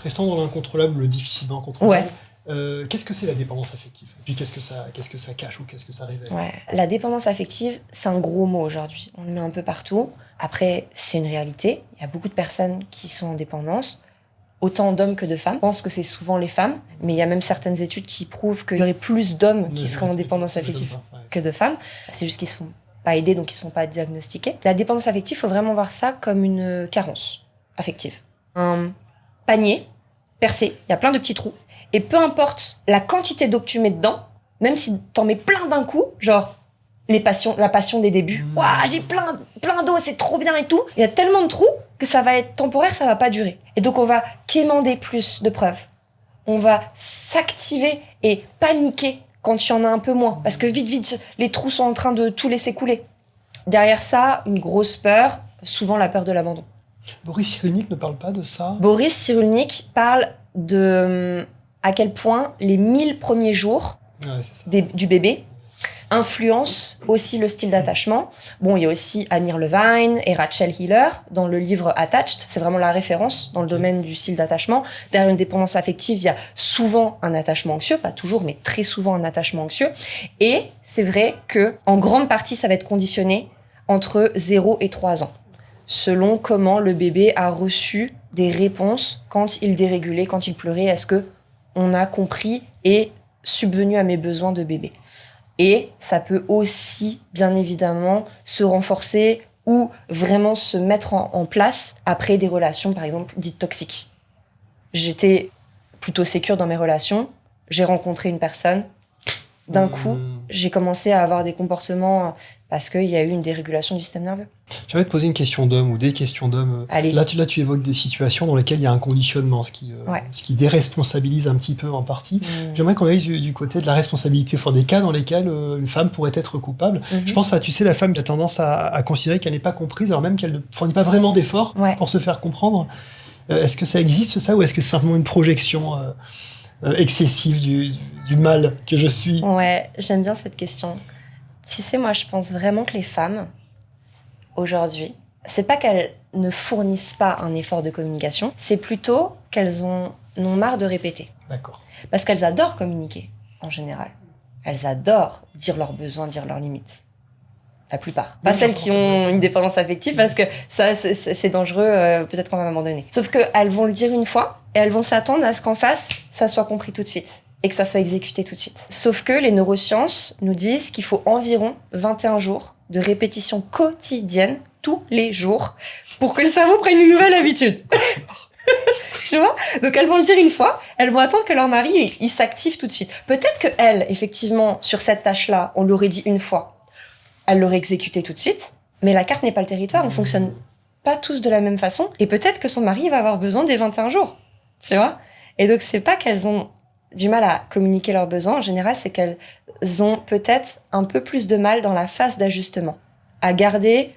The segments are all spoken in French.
Restons dans l'incontrôlable, le difficilement contrôlable. Ouais. Qu'est-ce que c'est la dépendance affective? Et puis qu'est-ce que ça cache ou qu'est-ce que ça révèle? Ouais. La dépendance affective, c'est un gros mot aujourd'hui. On le met un peu partout. Après, c'est une réalité. Il y a beaucoup de personnes qui sont en dépendance, autant d'hommes que de femmes. Je pense que c'est souvent les femmes, mais il y a même certaines études qui prouvent qu'il y aurait plus d'hommes qui seraient en dépendance affective que de femmes. C'est juste qu'ils ne se font pas aider, donc ils ne se font pas diagnostiquer. La dépendance affective, il faut vraiment voir ça comme une carence affective. Un panier percé, il y a plein de petits trous. Et peu importe la quantité d'eau que tu mets dedans, même si t'en mets plein d'un coup, genre la passion des débuts. Waouh, j'ai plein d'eau, c'est trop bien et tout. Il y a tellement de trous que ça va être temporaire, ça va pas durer. Et donc on va quémander plus de preuves. On va s'activer et paniquer quand il y en a un peu moins. Parce que vite, les trous sont en train de tout laisser couler. Derrière ça, une grosse peur, souvent la peur de l'abandon. Boris Cyrulnik ne parle pas de ça? Boris Cyrulnik parle de à quel point les 1000 premiers jours du bébé influencent aussi le style d'attachement. Bon, il y a aussi Amir Levine et Rachel Heller dans le livre Attached. C'est vraiment la référence dans le domaine du style d'attachement. Derrière une dépendance affective, il y a souvent un attachement anxieux, pas toujours, mais très souvent un attachement anxieux. Et c'est vrai que en grande partie, ça va être conditionné entre 0 et 3 ans, selon comment le bébé a reçu des réponses quand il dérégulait, quand il pleurait. Est-ce que on a compris et subvenu à mes besoins de bébé? Et ça peut aussi, bien évidemment, se renforcer ou vraiment se mettre en place après des relations, par exemple, dites toxiques. J'étais plutôt sécure dans mes relations. J'ai rencontré une personne. D'un coup, j'ai commencé à avoir des comportements parce qu'il y a eu une dérégulation du système nerveux. J'aimerais te poser une question d'homme ou des questions d'homme. Là, tu évoques des situations dans lesquelles il y a un conditionnement, ce qui déresponsabilise un petit peu en partie. J'aimerais qu'on aille du côté de la responsabilité, enfin, des cas dans lesquels une femme pourrait être coupable. Je pense à, la femme qui a tendance à considérer qu'elle n'est pas comprise, alors même qu'elle ne fournit pas vraiment d'efforts pour se faire comprendre. Est-ce que ça existe, ça, ou est-ce que c'est simplement une projection excessive du mal que je suis? Ouais, j'aime bien cette question. Tu sais, moi, je pense vraiment que les femmes, aujourd'hui, c'est pas qu'elles ne fournissent pas un effort de communication, c'est plutôt qu'elles en ont marre de répéter. D'accord. Parce qu'elles adorent communiquer, en général. Elles adorent dire leurs besoins, dire leurs limites. La plupart. Pas celles qui ont une dépendance affective, parce que ça, c'est dangereux, peut-être qu'on va m'abandonner. Sauf qu'elles vont le dire une fois, et elles vont s'attendre à ce qu'en face, ça soit compris tout de suite. Et que ça soit exécuté tout de suite. Sauf que les neurosciences nous disent qu'il faut environ 21 jours de répétition quotidienne, tous les jours, pour que le cerveau prenne une nouvelle habitude. Tu vois? Donc elles vont le dire une fois, elles vont attendre que leur mari il s'active tout de suite. Peut-être que elle, effectivement, sur cette tâche-là, on l'aurait dit une fois, elle l'aurait exécutée tout de suite, mais la carte n'est pas le territoire, on fonctionne pas tous de la même façon, et peut-être que son mari va avoir besoin des 21 jours. Tu vois? Et donc c'est pas qu'elles ont du mal à communiquer leurs besoins, en général, c'est qu'elles ont peut-être un peu plus de mal dans la phase d'ajustement. À garder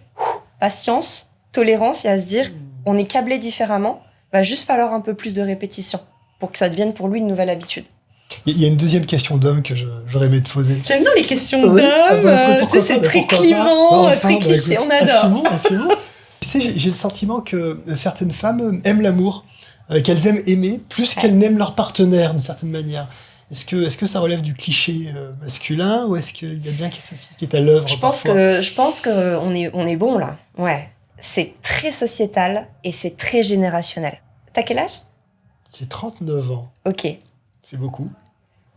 patience, tolérance et à se dire, on est câblé différemment, va juste falloir un peu plus de répétition pour que ça devienne pour lui une nouvelle habitude. Il y a une deuxième question d'homme que j'aurais aimé te poser. J'aime bien les questions d'hommes, tu sais, c'est très clivant, très cliché, on adore. Assumons. Tu sais, j'ai le sentiment que certaines femmes aiment l'amour, qu'elles aiment aimer, plus qu'elles n'aiment leur partenaire, d'une certaine manière. Est-ce que ça relève du cliché masculin, ou est-ce qu'il y a bien quelque chose qui est à l'œuvre? Je pense que on est bon, là. Ouais. C'est très sociétal et c'est très générationnel. T'as quel âge? J'ai 39 ans. Ok. C'est beaucoup.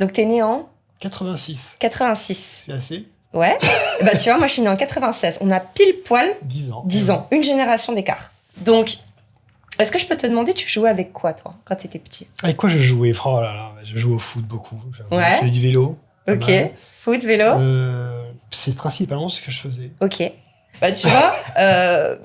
Donc t'es né en 86. 86. C'est assez? Ouais. Bah tu vois, moi je suis née en 96. On a pile poil 10 ans. 10 ans. Une génération d'écart. Donc, est-ce que je peux te demander, tu jouais avec quoi, toi, quand t'étais petit? Avec quoi je jouais? Oh là là, je jouais au foot beaucoup. Ouais. Je faisais du vélo. Ok. Foot, vélo. C'est principalement ce que je faisais. Ok. Bah tu vois,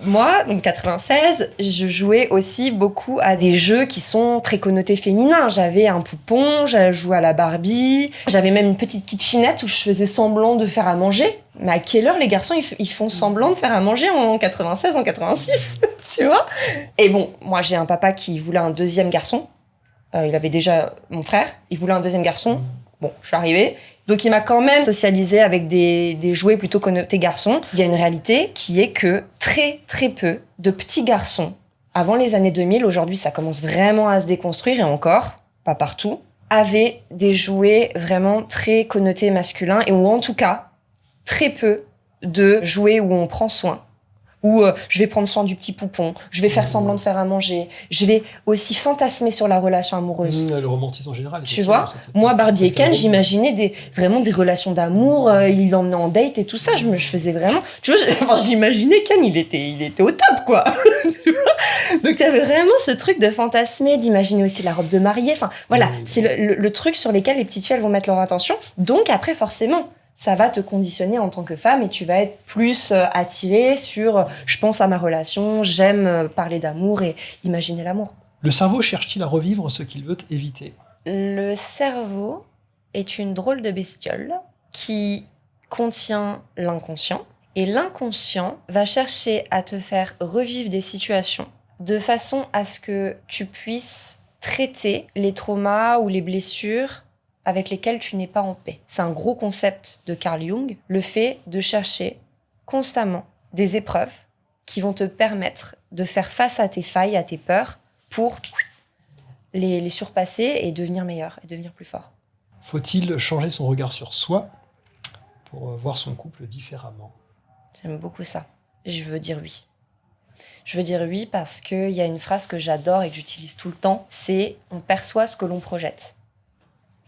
moi, donc 96, je jouais aussi beaucoup à des jeux qui sont très connotés féminins. J'avais un poupon, je jouais à la Barbie, j'avais même une petite kitchenette où je faisais semblant de faire à manger. Mais à quelle heure les garçons ils font semblant de faire à manger en 96, en 86, tu vois? Et bon, moi j'ai un papa qui voulait un deuxième garçon. Il avait déjà mon frère, il voulait un deuxième garçon. Bon, je suis arrivée. Donc, il m'a quand même socialisé avec des jouets plutôt connotés garçons. Il y a une réalité qui est que très, très peu de petits garçons avant les années 2000, aujourd'hui ça commence vraiment à se déconstruire, et encore, pas partout, avaient des jouets vraiment très connotés masculins, et ou en tout cas, très peu de jouets où on prend soin. Où je vais prendre soin du petit poupon, je vais faire semblant de faire à manger, je vais aussi fantasmer sur la relation amoureuse. Le romantisme en général. Tu vois, moi, Barbie et Ken, j'imaginais vraiment des relations d'amour, il l'emmenait en date et tout ça, je faisais vraiment... Tu vois, j'imaginais Ken, il était au top, quoi. Donc, il y avait vraiment ce truc de fantasmer, d'imaginer aussi la robe de mariée. Enfin, voilà, c'est le truc sur lequel les petites filles, elles vont mettre leur attention. Donc, après, forcément... ça va te conditionner en tant que femme et tu vas être plus attirée sur je pense à ma relation, j'aime parler d'amour et imaginer l'amour. Le cerveau cherche-t-il à revivre ce qu'il veut éviter ? Le cerveau est une drôle de bestiole qui contient l'inconscient et l'inconscient va chercher à te faire revivre des situations de façon à ce que tu puisses traiter les traumas ou les blessures avec lesquels tu n'es pas en paix. C'est un gros concept de Carl Jung, le fait de chercher constamment des épreuves qui vont te permettre de faire face à tes failles, à tes peurs, pour les surpasser et devenir meilleur, et devenir plus fort. Faut-il changer son regard sur soi pour voir son couple différemment ? J'aime beaucoup ça. Je veux dire oui. Je veux dire oui parce qu'il y a une phrase que j'adore et que j'utilise tout le temps, c'est « on perçoit ce que l'on projette ».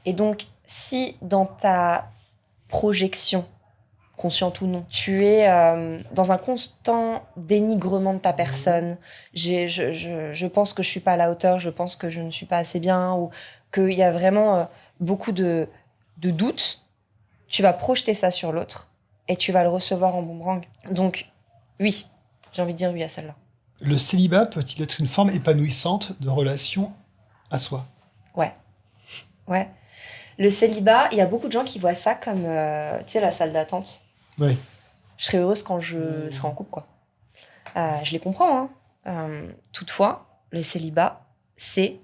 Et donc, si dans ta projection, consciente ou non, tu es dans un constant dénigrement de ta personne, je pense que je suis pas à la hauteur, je pense que je ne suis pas assez bien, ou qu'il y a vraiment beaucoup de doutes, tu vas projeter ça sur l'autre et tu vas le recevoir en boomerang. Donc, oui, j'ai envie de dire oui à celle-là. Le célibat peut-il être une forme épanouissante de relation à soi ? Ouais. Le célibat, il y a beaucoup de gens qui voient ça comme, tu sais, la salle d'attente. Oui. Je serais heureuse quand je serai en couple, quoi. Je les comprends, hein. Toutefois, le célibat, c'est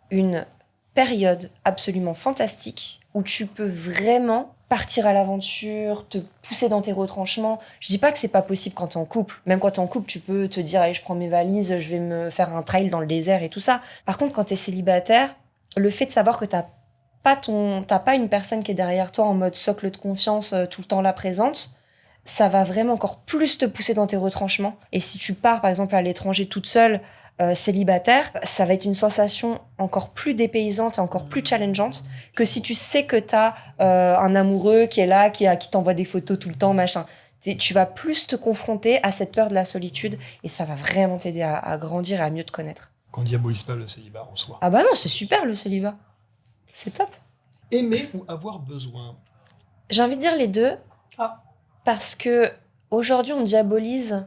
une période absolument fantastique où tu peux vraiment partir à l'aventure, te pousser dans tes retranchements. Je dis pas que c'est pas possible quand t'es en couple. Même quand t'es en couple, tu peux te dire, allez, je prends mes valises, je vais me faire un trail dans le désert et tout ça. Par contre, quand t'es célibataire, le fait de savoir que t'as pas une personne qui est derrière toi en mode socle de confiance tout le temps là présente, ça va vraiment encore plus te pousser dans tes retranchements. Et si tu pars par exemple à l'étranger toute seule, célibataire, ça va être une sensation encore plus dépaysante et encore plus challengeante que si tu sais que t'as un amoureux qui est là, qui t'envoie des photos tout le temps, machin. Tu vas plus te confronter à cette peur de la solitude et ça va vraiment t'aider à grandir et à mieux te connaître. Qu'on diabolise pas le célibat en soi. Ah bah non, c'est super le célibat. C'est top. Aimer ou avoir besoin ? J'ai envie de dire les deux. Parce que aujourd'hui, on diabolise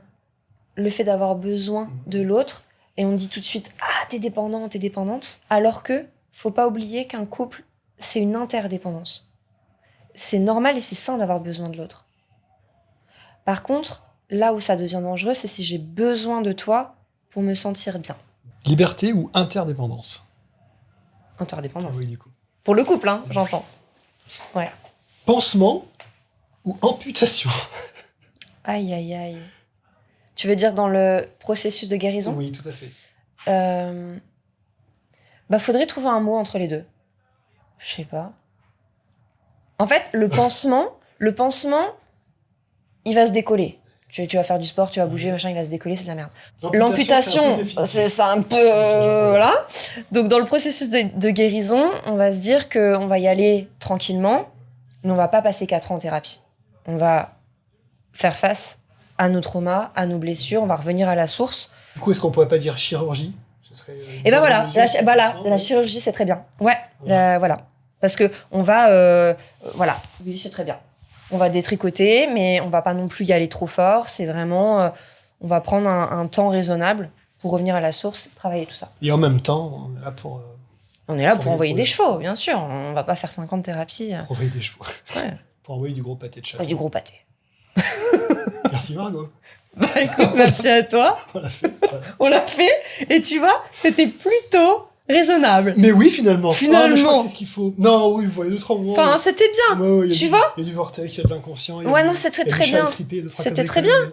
le fait d'avoir besoin de l'autre et on dit tout de suite « Ah, t'es dépendant, t'es dépendante ». Alors que, faut pas oublier qu'un couple, c'est une interdépendance. C'est normal et c'est sain d'avoir besoin de l'autre. Par contre, là où ça devient dangereux, c'est si j'ai besoin de toi pour me sentir bien. Liberté ou interdépendance ? Interdépendance. Ah oui, du coup. Pour le couple, hein, j'entends. Ouais. Pansement ou amputation ? Aïe, aïe, aïe. Tu veux dire dans le processus de guérison ? Oui, tout à fait. Faudrait trouver un mot entre les deux. Je sais pas. En fait, le pansement, il va se décoller. Tu vas faire du sport, tu vas bouger, machin, il va se décoller, c'est de la merde. L'amputation, c'est un peu... voilà. Donc, dans le processus de guérison, on va se dire qu'on va y aller tranquillement, mais on va pas passer 4 ans en thérapie. On va faire face à nos traumas, à nos blessures, on va revenir à la source. Du coup, est-ce qu'on pourrait pas dire chirurgie ? Et ben voilà, la chirurgie, c'est très bien. Ouais, voilà. Parce que on va... voilà, oui, c'est très bien. On va détricoter, mais on va pas non plus y aller trop fort. C'est vraiment... on va prendre un temps raisonnable pour revenir à la source, travailler tout ça. Et en même temps, on est là pour... on est là pour envoyer des chevaux, bien sûr. On va pas faire 50 thérapies. Pour envoyer des chevaux. Ouais. Pour envoyer du gros pâté de chat. Du gros pâté. Merci Margot. Bah écoute, merci à toi. On l'a fait. Voilà. On l'a fait. Et tu vois, c'était plutôt raisonnable. Mais oui, finalement. Finalement. Mais je crois que c'est ce qu'il faut. Non, oui, vous voyez d'autres mots. Enfin, c'était bien. Ouais, tu vois ? Il y a du vortex, il y a de l'inconscient. Ouais, non, c'était très bien. C'était très bien.